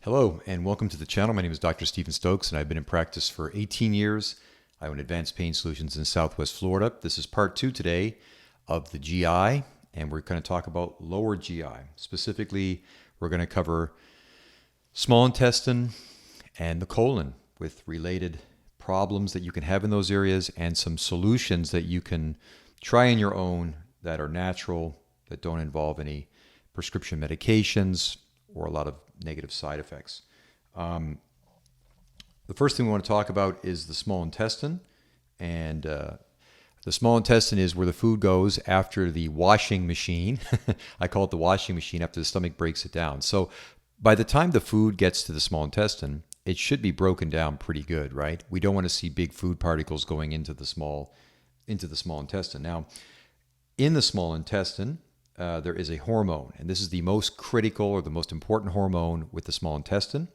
Hello and welcome to the channel. My name is Dr. Stephen Stokes and I've been in practice for 18 years. I own Advanced Pain Solutions in Southwest Florida. This is part 2 today of the GI, and we're going to talk about lower GI. Specifically, we're going to cover small intestine and the colon with related problems that you can have in those areas and some solutions that you can try on your own that are natural, that don't involve any prescription medications or a lot of negative side effects. The first thing we want to talk about is the small intestine. And the small intestine is where the food goes after the washing machine. I call it the washing machine after the stomach breaks it down. So by the time the food gets to the small intestine, it should be broken down pretty good, right? We don't want to see big food particles going into the small intestine. Now, in the small intestine, there is a hormone, and this is the most critical or the most important hormone with the small intestine,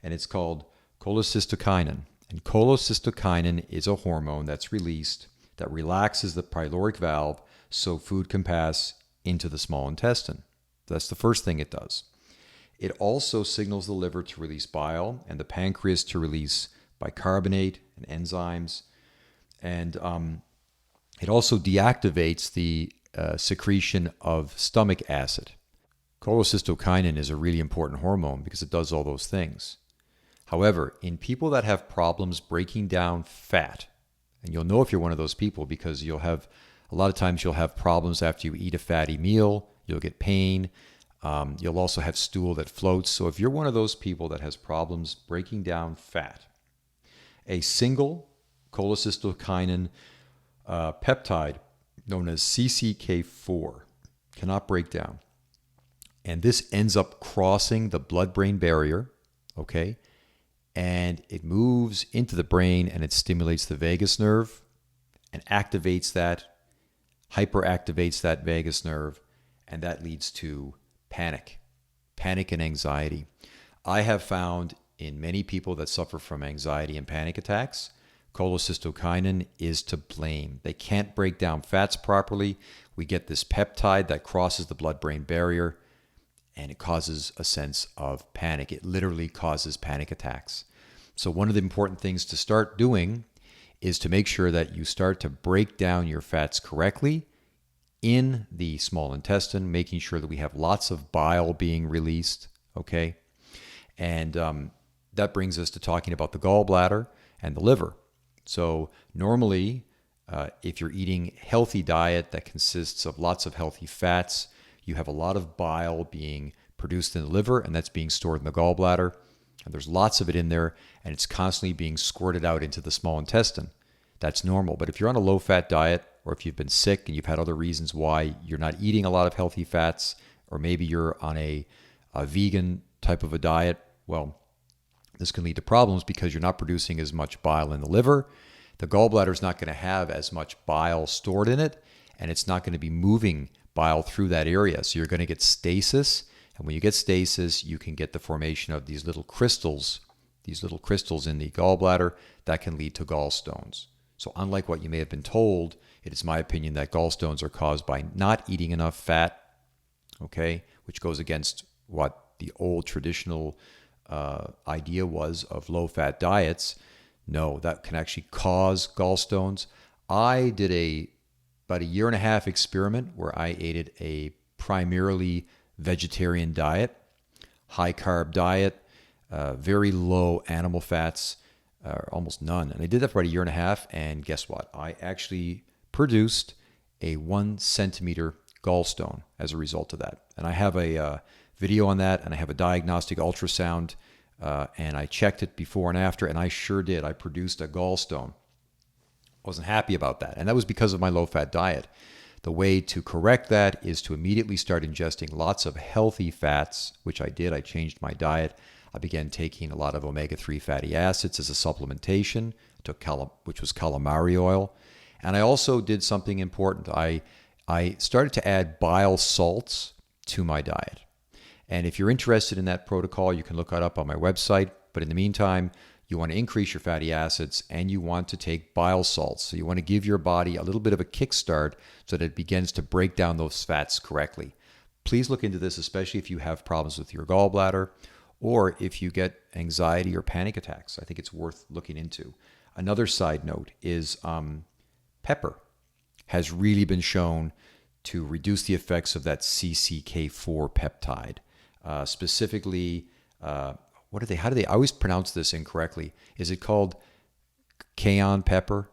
and it's called cholecystokinin. And cholecystokinin is a hormone that's released that relaxes the pyloric valve so food can pass into the small intestine. That's the first thing it does. It also signals the liver to release bile and the pancreas to release bicarbonate and enzymes, and it also deactivates the secretion of stomach acid. Cholecystokinin is a really important hormone because it does all those things. However, in people that have problems breaking down fat, and you'll know if you're one of those people because a lot of times you'll have problems after you eat a fatty meal, you'll get pain, you'll also have stool that floats. So if you're one of those people that has problems breaking down fat, a single cholecystokinin peptide known as CCK4 cannot break down. And this ends up crossing the blood-brain barrier, okay? And it moves into the brain and it stimulates the vagus nerve and activates that, hyperactivates that vagus nerve, and that leads to panic and anxiety. I have found in many people that suffer from anxiety and panic attacks, cholecystokinin is to blame. They can't break down fats properly. We get this peptide that crosses the blood-brain barrier, and it causes a sense of panic. It literally causes panic attacks. So one of the important things to start doing is to make sure that you start to break down your fats correctly in the small intestine, making sure that we have lots of bile being released, okay? And that brings us to talking about the gallbladder and the liver. So normally, if you're eating a healthy diet that consists of lots of healthy fats, you have a lot of bile being produced in the liver, and that's being stored in the gallbladder. And there's lots of it in there, and it's constantly being squirted out into the small intestine. That's normal. But if you're on a low-fat diet, or if you've been sick and you've had other reasons why you're not eating a lot of healthy fats, or maybe you're on a vegan type of a diet, well, this can lead to problems because you're not producing as much bile in the liver. The gallbladder is not going to have as much bile stored in it, and it's not going to be moving bile through that area. So you're going to get stasis, and when you get stasis, you can get the formation of these little crystals in the gallbladder that can lead to gallstones. So unlike what you may have been told, it is my opinion that gallstones are caused by not eating enough fat, okay, which goes against what the old traditional idea was of low-fat diets. No, that can actually cause gallstones. I did about a 1.5-year experiment where I ate a primarily vegetarian diet, high-carb diet, very low animal fats, almost none. And I did that for about 1.5 years, and guess what? I actually produced a 1-centimeter gallstone as a result of that. And I have a video on that, and I have a diagnostic ultrasound, and I checked it before and after, and I sure did. I produced a gallstone. I wasn't happy about that, and that was because of my low-fat diet. The way to correct that is to immediately start ingesting lots of healthy fats, which I did. I changed my diet. I began taking a lot of omega-3 fatty acids as a supplementation, which was calamari oil, and I also did something important. I started to add bile salts to my diet. And if you're interested in that protocol, you can look that up on my website. But in the meantime, you want to increase your fatty acids and you want to take bile salts. So you want to give your body a little bit of a kickstart so that it begins to break down those fats correctly. Please look into this, especially if you have problems with your gallbladder or if you get anxiety or panic attacks. I think it's worth looking into. Another side note is pepper has really been shown to reduce the effects of that CCK4 peptide. Specifically, how do they, I always pronounce this incorrectly. Is it called cayenne pepper?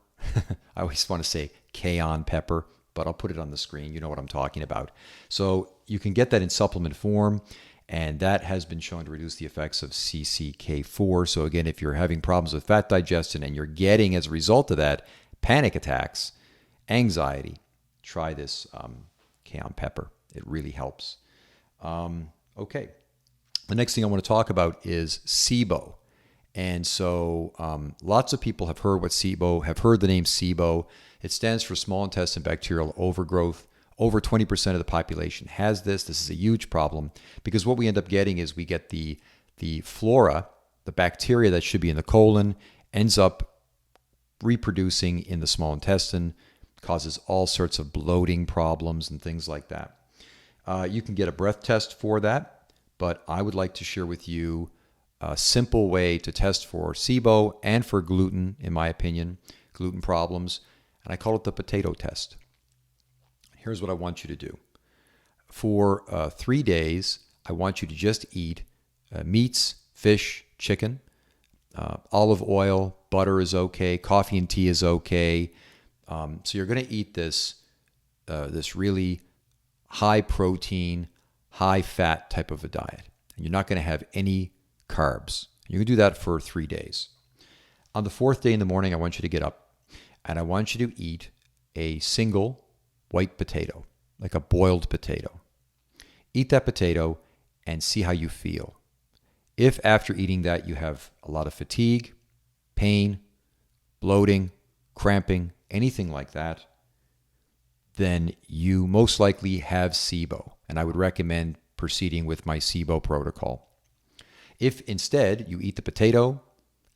I always want to say cayenne pepper, but I'll put it on the screen. You know what I'm talking about. So you can get that in supplement form, and that has been shown to reduce the effects of CCK4. So again, if you're having problems with fat digestion and you're getting, as a result of that, panic attacks, anxiety, try this cayenne pepper. It really helps. Okay. The next thing I want to talk about is SIBO. And so lots of people have heard what SIBO, have heard the name SIBO. It stands for small intestine bacterial overgrowth. Over 20% of the population has this. This is a huge problem because what we end up getting is we get the flora, the bacteria that should be in the colon, ends up reproducing in the small intestine, causes all sorts of bloating problems and things like that. You can get a breath test for that, but I would like to share with you a simple way to test for SIBO and for gluten, in my opinion, gluten problems, and I call it the potato test. Here's what I want you to do. For 3 days, I want you to just eat meats, fish, chicken, olive oil, butter is okay, coffee and tea is okay. So you're going to eat this really high protein, high fat type of a diet. And you're not going to have any carbs. You can do that for 3 days. On the 4th day in the morning, I want you to get up and I want you to eat a single white potato, like a boiled potato. Eat that potato and see how you feel. If after eating that you have a lot of fatigue, pain, bloating, cramping, anything like that, then you most likely have SIBO, and I would recommend proceeding with my SIBO protocol. If instead you eat the potato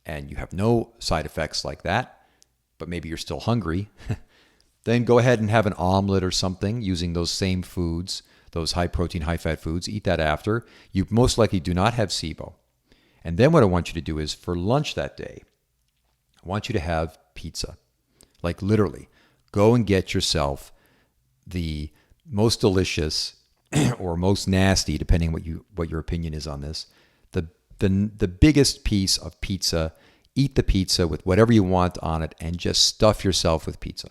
and you have no side effects like that, but maybe you're still hungry, then go ahead and have an omelet or something using those same foods, those high protein, high fat foods. Eat that after. You most likely do not have SIBO. And then what I want you to do is for lunch that day, I want you to have pizza. Like literally, go and get yourself the most delicious or most nasty, depending what your opinion is on this, the biggest piece of pizza. Eat the pizza with whatever you want on it and just stuff yourself with pizza.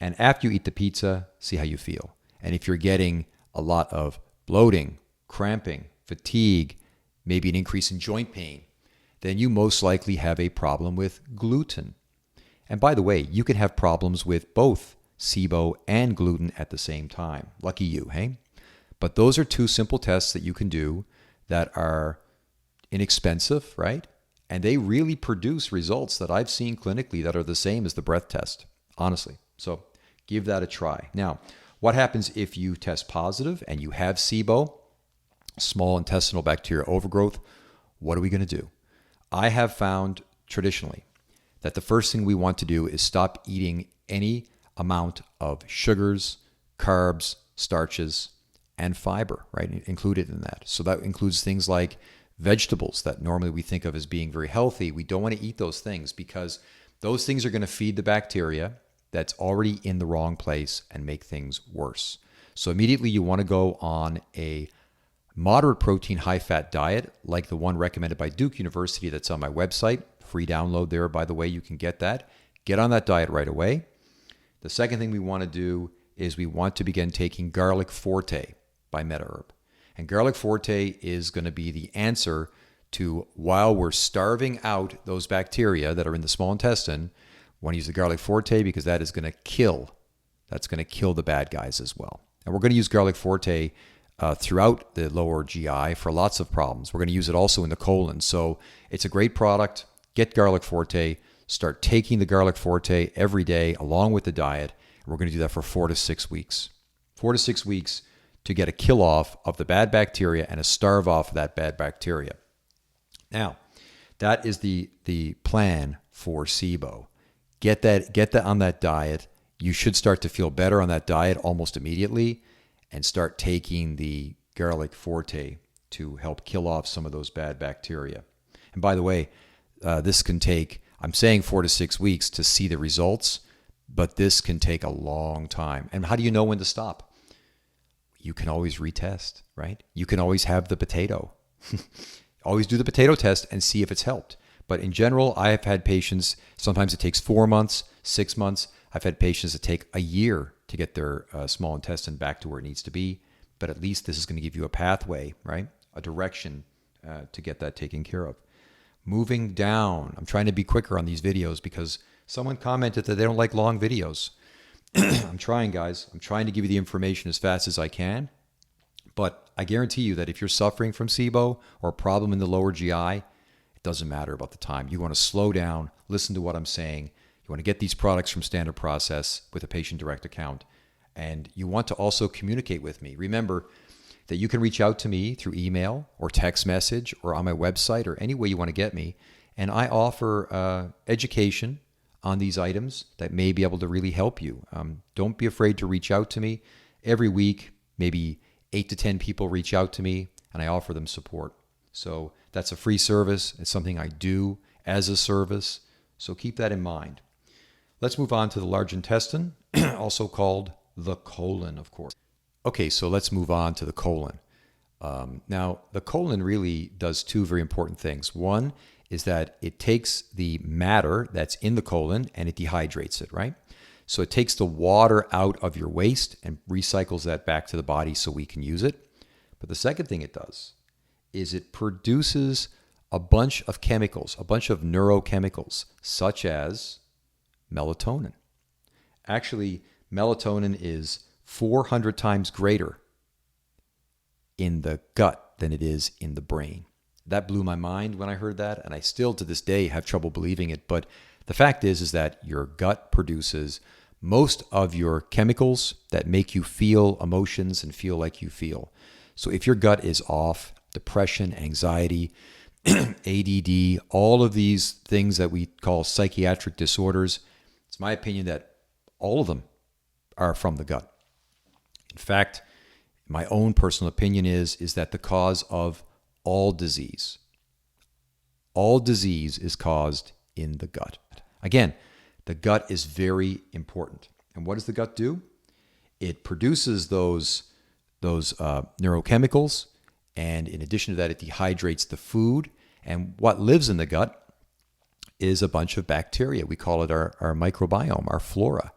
And after you eat the pizza, see how you feel. And if you're getting a lot of bloating, cramping, fatigue, maybe an increase in joint pain, then you most likely have a problem with gluten. And by the way, you can have problems with both SIBO and gluten at the same time. Lucky you, hey? But those are 2 simple tests that you can do that are inexpensive, right? And they really produce results that I've seen clinically that are the same as the breath test, honestly. So give that a try. Now, what happens if you test positive and you have SIBO, small intestinal bacterial overgrowth? What are we going to do? I have found traditionally that the first thing we want to do is stop eating any amount of sugars, carbs, starches, and fiber, right? Included in that. So that includes things like vegetables that normally we think of as being very healthy. We don't want to eat those things because those things are going to feed the bacteria that's already in the wrong place and make things worse. So immediately you want to go on a moderate protein, high fat diet like the one recommended by Duke University that's on my website. Free download there, by the way, you can get that. Get on that diet right away. The second thing we want to do is we want to begin taking Garlic Forte by MetaHerb. And Garlic Forte is going to be the answer to, while we're starving out those bacteria that are in the small intestine, we want to use the Garlic Forte because that is going to kill. That's going to kill the bad guys as well. And we're going to use Garlic Forte throughout the lower GI for lots of problems. We're going to use it also in the colon. So it's a great product. Get Garlic Forte. Start taking the Garlic Forte every day along with the diet. And we're going to do that for 4 to 6 weeks. 4 to 6 weeks to get a kill off of the bad bacteria and a starve off of that bad bacteria. Now, that is the plan for SIBO. Get that on that diet. You should start to feel better on that diet almost immediately and start taking the Garlic Forte to help kill off some of those bad bacteria. And by the way, this can take, I'm saying 4 to 6 weeks to see the results, but this can take a long time. And how do you know when to stop? You can always retest, right? You can always have the potato. Always do the potato test and see if it's helped. But in general, I have had patients, sometimes it takes 4 months, 6 months. I've had patients that take a year to get their small intestine back to where it needs to be. But at least this is going to give you a pathway, right? A direction to get that taken care of. Moving down. I'm trying to be quicker on these videos because someone commented that they don't like long videos. I'm trying, guys. I'm trying to give you the information as fast as I can. But I guarantee you that if you're suffering from SIBO or a problem in the lower GI, it doesn't matter about the time. You want to slow down, listen to what I'm saying. You want to get these products from Standard Process with a patient direct account. And you want to also communicate with me. Remember that you can reach out to me through email or text message or on my website or any way you want to get me. And I offer education on these items that may be able to really help you. Don't be afraid to reach out to me. Every week, maybe 8 to 10 people reach out to me and I offer them support. So that's a free service. It's something I do as a service. So keep that in mind. Let's move on to the large intestine, also called the colon, of course. Okay, so let's move on to the colon. Now, the colon really does two very important things. One is that it takes the matter that's in the colon and it dehydrates it, right? So it takes the water out of your waste and recycles that back to the body so we can use it. But the second thing it does is it produces a bunch of chemicals, a bunch of neurochemicals, such as melatonin. Actually, melatonin is 400 times greater in the gut than it is in the brain. That blew my mind when I heard that, and I still to this day have trouble believing it. But the fact is that your gut produces most of your chemicals that make you feel emotions and feel like you feel. So if your gut is off, depression, anxiety, ADD, all of these things that we call psychiatric disorders, it's my opinion that all of them are from the gut. In fact, my own personal opinion is that the cause of all disease is caused in the gut. Again, the gut is very important. And what does the gut do? It produces those neurochemicals, and in addition to that, it dehydrates the food. And what lives in the gut is a bunch of bacteria. We call it our microbiome, our flora.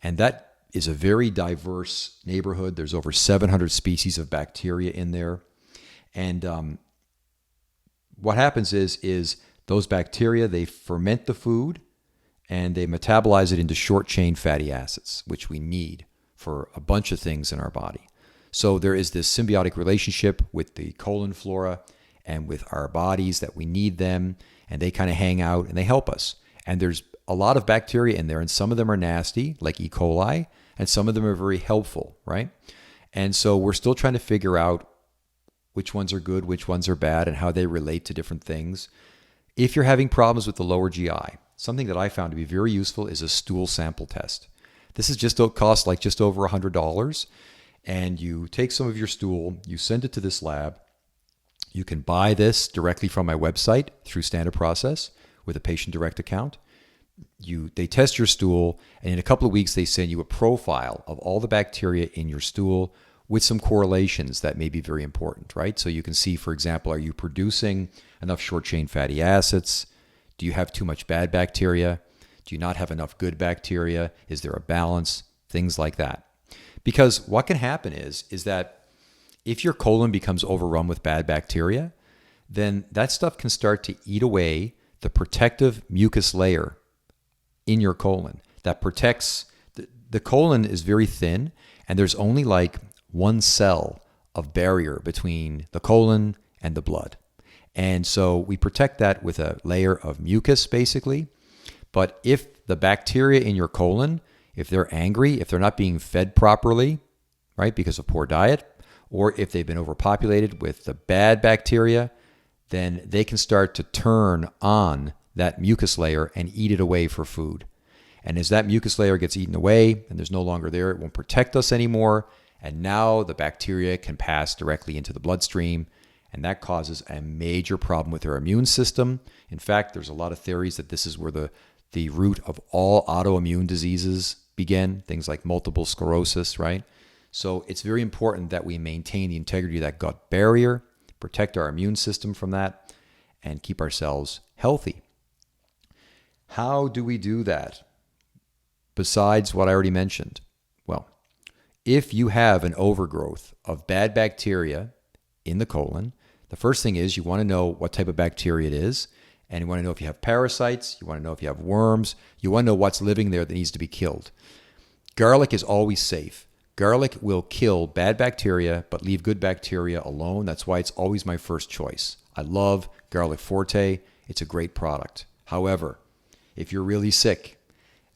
And that is a very diverse neighborhood. There's over 700 species of bacteria in there. And what happens is those bacteria, they ferment the food and they metabolize it into short-chain fatty acids, which we need for a bunch of things in our body. So there is this symbiotic relationship with the colon flora and with our bodies that we need them, and they kind of hang out and they help us. And there's a lot of bacteria in there, and some of them are nasty, like E. coli, and some of them are very helpful, right? And so we're still trying to figure out which ones are good, which ones are bad, and how they relate to different things. If you're having problems with the lower GI, something that I found to be very useful is a stool sample test. This is costs like just over $100, and you take some of your stool, you send it to this lab. You can buy this directly from my website through Standard Process with a patient direct account. They test your stool, and in a couple of weeks, they send you a profile of all the bacteria in your stool with some correlations that may be very important, right? So you can see, for example, are you producing enough short-chain fatty acids? Do you have too much bad bacteria? Do you not have enough good bacteria? Is there a balance? Things like that. Because what can happen is that if your colon becomes overrun with bad bacteria, then that stuff can start to eat away the protective mucus layer in your colon that protects. The colon is very thin, and there's only like one cell of barrier between the colon and the blood. And so we protect that with a layer of mucus, basically. But if the bacteria in your colon, if they're angry, if they're not being fed properly, right, because of poor diet, or if they've been overpopulated with the bad bacteria, then they can start to turn on that mucus layer and eat it away for food. And as that mucus layer gets eaten away and there's no longer there, it won't protect us anymore. And now the bacteria can pass directly into the bloodstream, and that causes a major problem with our immune system. In fact, there's a lot of theories that this is where the root of all autoimmune diseases begin, things like multiple sclerosis, right? So it's very important that we maintain the integrity of that gut barrier, protect our immune system from that, and keep ourselves healthy. How do we do that? Besides what I already mentioned, well, if you have an overgrowth of bad bacteria in the colon, the first thing is you want to know what type of bacteria it is, and you want to know if you have parasites, you want to know if you have worms, you want to know what's living there that needs to be killed. Garlic is always safe. Garlic will kill bad bacteria, but leave good bacteria alone. That's why it's always my first choice. I love Garlic Forte. It's a great product. However, if you're really sick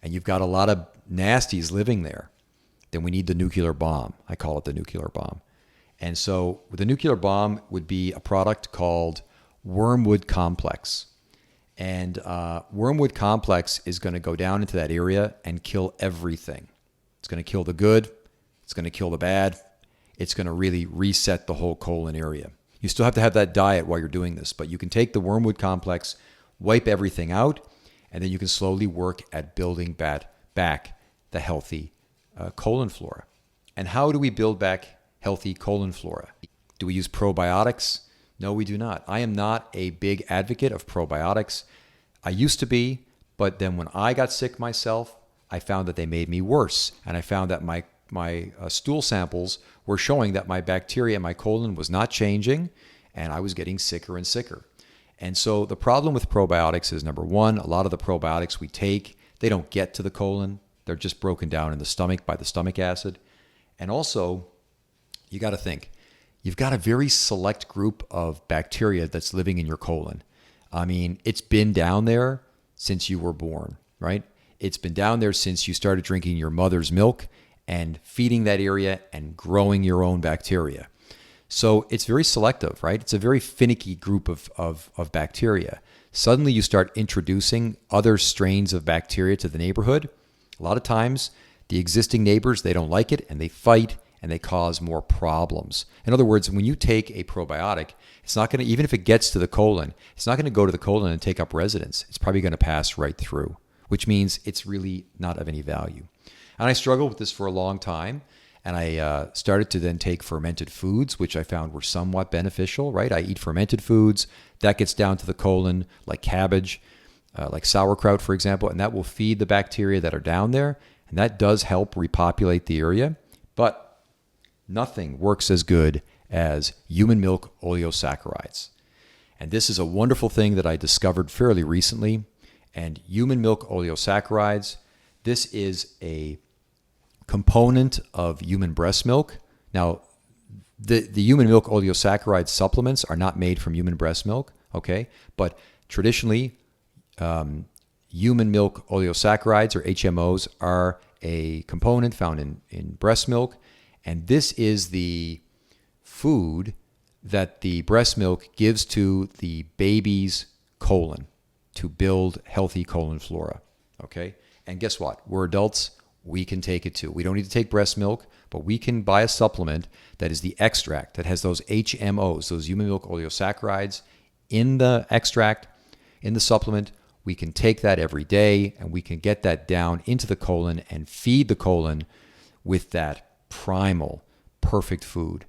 and you've got a lot of nasties living there, then we need the nuclear bomb. I call it the nuclear bomb. And so the nuclear bomb would be a product called Wormwood Complex. And Wormwood Complex is going to go down into that area and kill everything. It's going to kill the good. It's going to kill the bad. It's going to really reset the whole colon area. You still have to have that diet while you're doing this, but you can take the Wormwood Complex, wipe everything out, and then you can slowly work at building back the healthy colon flora. And how do we build back healthy colon flora? Do we use probiotics? No, we do not. I am not a big advocate of probiotics. I used to be, but then when I got sick myself, I found that they made me worse. And I found that my stool samples were showing that my bacteria in my colon was not changing, and I was getting sicker and sicker. And so the problem with probiotics is, number one, a lot of the probiotics we take, they don't get to the colon. They're just broken down in the stomach by the stomach acid. And also, you got to think, you've got a very select group of bacteria that's living in your colon. I mean, it's been down there since you were born, right? It's been down there since you started drinking your mother's milk and feeding that area and growing your own bacteria. So it's very selective, right? It's a very finicky group of bacteria. Suddenly you start introducing other strains of bacteria to the neighborhood. A lot of times the existing neighbors, they don't like it and they fight and they cause more problems. In other words, when you take a probiotic, it's not going to, even if it gets to the colon, it's not going to go to the colon and take up residence. It's probably going to pass right through, which means it's really not of any value. And I struggled with this for a long time. And I started to then take fermented foods, which I found were somewhat beneficial, right? I eat fermented foods. That gets down to the colon, like cabbage, like sauerkraut, for example, and that will feed the bacteria that are down there. And that does help repopulate the area. But nothing works as good as human milk oleosaccharides. And this is a wonderful thing that I discovered fairly recently. And human milk oleosaccharides, this is a component of human breast milk. Now, the human milk oleosaccharide supplements are not made from human breast milk, okay? But traditionally, human milk oleosaccharides, or HMOs, are a component found in breast milk. And this is the food that the breast milk gives to the baby's colon to build healthy colon flora, okay? And guess what? We're adults. We can take it too. We don't need to take breast milk, but we can buy a supplement that is the extract that has those HMOs, those human milk oleosaccharides in the extract, in the supplement. We can take that every day and we can get that down into the colon and feed the colon with that primal, perfect food.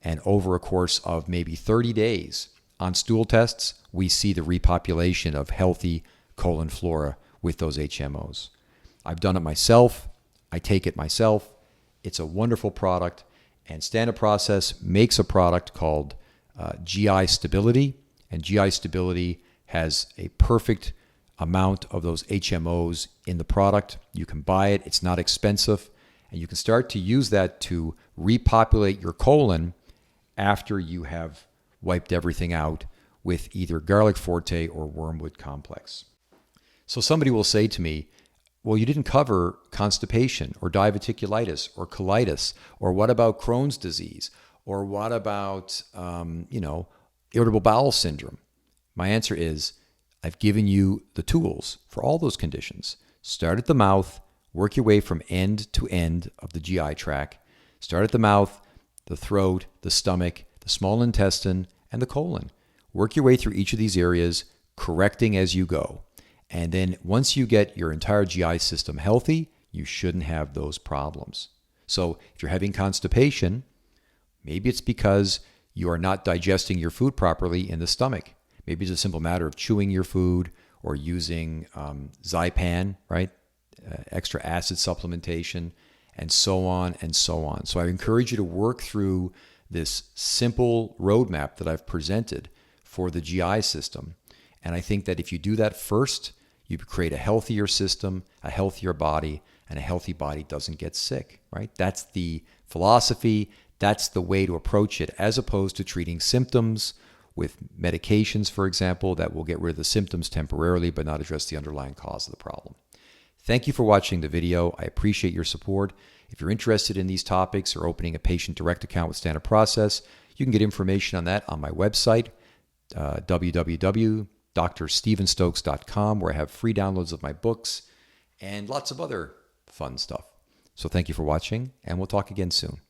And over a course of maybe 30 days on stool tests, we see the repopulation of healthy colon flora with those HMOs. I've done it myself. I take it myself. It's a wonderful product. And Standard Process makes a product called GI Stability. And GI Stability has a perfect amount of those HMOs in the product. You can buy it. It's not expensive. And you can start to use that to repopulate your colon after you have wiped everything out with either Garlic Forte or Wormwood Complex. So somebody will say to me, well, you didn't cover constipation or diverticulitis or colitis, or what about Crohn's disease? Or what about, irritable bowel syndrome? My answer is, I've given you the tools for all those conditions. Start at the mouth, work your way from end to end of the GI tract. Start at the mouth, the throat, the stomach, the small intestine, and the colon. Work your way through each of these areas, correcting as you go. And then once you get your entire GI system healthy, you shouldn't have those problems. So if you're having constipation, maybe it's because you are not digesting your food properly in the stomach. Maybe it's a simple matter of chewing your food or using Zypan, right? Extra acid supplementation, and so on and so on. So I encourage you to work through this simple roadmap that I've presented for the GI system. And I think that if you do that first, you create a healthier system, a healthier body, and a healthy body doesn't get sick, right? That's the philosophy. That's the way to approach it, as opposed to treating symptoms with medications, for example, that will get rid of the symptoms temporarily but not address the underlying cause of the problem. Thank you for watching the video. I appreciate your support. If you're interested in these topics or opening a patient direct account with Standard Process, you can get information on that on my website, www.drstephenstokes.com, where I have free downloads of my books and lots of other fun stuff. So thank you for watching, and we'll talk again soon.